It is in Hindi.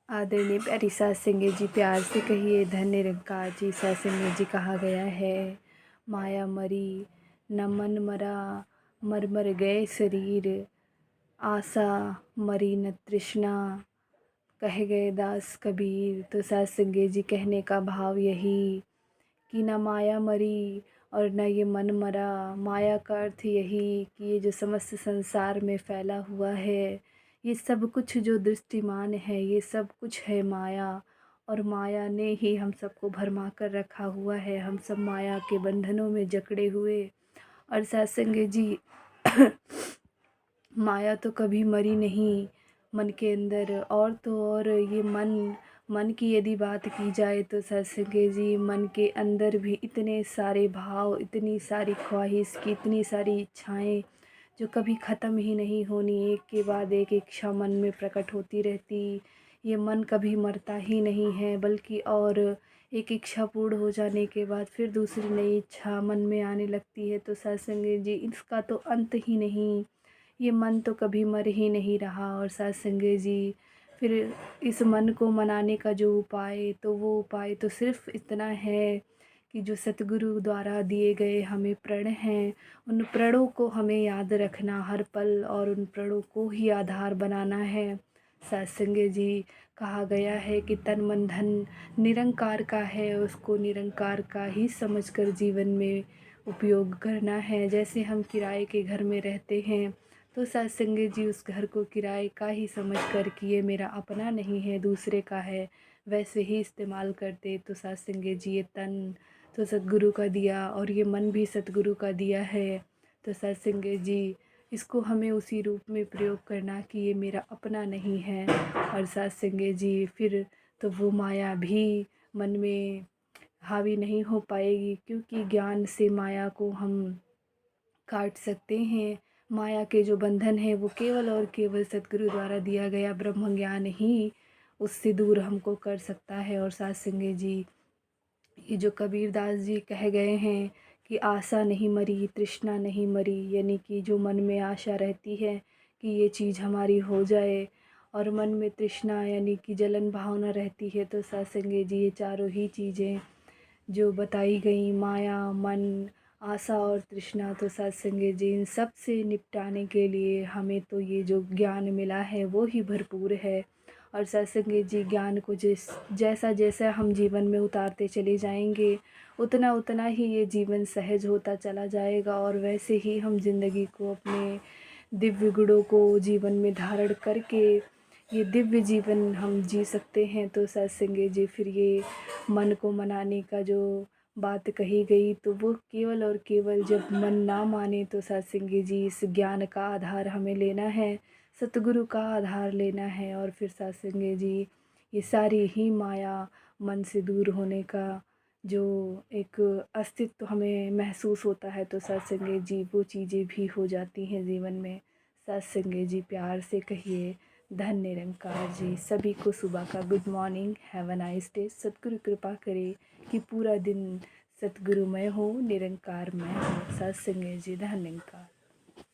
आदरणीय प्यारी सास सिंगे जी, प्यार से कहिए धन निरंकार जी। सास सिंगे जी, कहा गया है माया मरी न मन मरा, मर मर गए शरीर, आशा मरी न तृष्णा, कह गए दास कबीर। तो सास सिंगे जी, कहने का भाव यही कि न माया मरी और न ये मन मरा। माया का अर्थ यही कि ये जो समस्त संसार में फैला हुआ है, ये सब कुछ जो दृष्टिमान है, ये सब कुछ है माया। और माया ने ही हम सबको भरमा कर रखा हुआ है। हम सब माया के बंधनों में जकड़े हुए। और सत्संग जी, माया तो कभी मरी नहीं मन के अंदर। और तो और ये मन की यदि बात की जाए तो सत्संग जी, मन के अंदर भी इतने सारे भाव, इतनी सारी ख्वाहिश की, इतनी सारी इच्छाएं जो कभी ख़त्म ही नहीं होनी। एक के बाद एक इच्छा मन में प्रकट होती रहती। ये मन कभी मरता ही नहीं है, बल्कि और एक इच्छा पूर्ण हो जाने के बाद फिर दूसरी नई इच्छा मन में आने लगती है। तो सत्संग जी, इसका तो अंत ही नहीं। ये मन तो कभी मर ही नहीं रहा। और सत्संग जी, फिर इस मन को मनाने का जो उपाय, तो वो उपाय तो सिर्फ़ इतना है कि जो सतगुरु द्वारा दिए गए हमें प्रण हैं, उन प्रणों को हमें याद रखना हर पल, और उन प्रणों को ही आधार बनाना है। सत्संग जी, कहा गया है कि तन मन धन निरंकार का है, उसको निरंकार का ही समझकर जीवन में उपयोग करना है। जैसे हम किराए के घर में रहते हैं, तो सत्संग जी, उस घर को किराए का ही समझकर कि ये मेरा अपना नहीं है, दूसरे का है, वैसे ही इस्तेमाल करते। तो सत्संग जी, ये तन तो सतगुरु का दिया और ये मन भी सतगुरु का दिया है। तो सत्संग जी, इसको हमें उसी रूप में प्रयोग करना कि ये मेरा अपना नहीं है। और सत्संग जी, फिर तो वो माया भी मन में हावी नहीं हो पाएगी, क्योंकि ज्ञान से माया को हम काट सकते हैं। माया के जो बंधन है वो केवल और केवल सतगुरु द्वारा दिया गया ब्रह्म ज्ञान ही उससे दूर हमको कर सकता है। और सत्संग जी, ये जो कबीरदास जी कह गए हैं कि आशा नहीं मरी, तृष्णा नहीं मरी, यानी कि जो मन में आशा रहती है कि ये चीज़ हमारी हो जाए, और मन में तृष्णा यानी कि जलन भावना रहती है। तो सत्संग जी, ये चारों ही चीज़ें जो बताई गई, माया, मन, आशा और तृष्णा, तो सत्संग जी, इन सब से निपटाने के लिए हमें तो ये जो ज्ञान मिला है वो ही भरपूर है। और सत्संग जी, ज्ञान को जैसा जैसा हम जीवन में उतारते चले जाएंगे, उतना उतना ही ये जीवन सहज होता चला जाएगा। और वैसे ही हम ज़िंदगी को, अपने दिव्य गुणों को जीवन में धारण करके ये दिव्य जीवन हम जी सकते हैं। तो सत्संग जी, फिर ये मन को मनाने का जो बात कही गई, तो वो केवल और केवल जब मन ना माने, तो सत्संग जी, इस ज्ञान का आधार हमें लेना है, सतगुरु का आधार लेना है। और फिर सत्संग जी, ये सारी ही माया मन से दूर होने का जो एक अस्तित्व हमें महसूस होता है, तो सत्संग जी, वो चीज़ें भी हो जाती हैं जीवन में। सत्संग जी, प्यार से कहिए धन निरंकार जी। सभी को सुबह का good morning, have a nice day. सतगुरु कृपा करे कि पूरा दिन सतगुरुमय हो, निरंकारमय हो। सत्संग जी, धन निरंकार।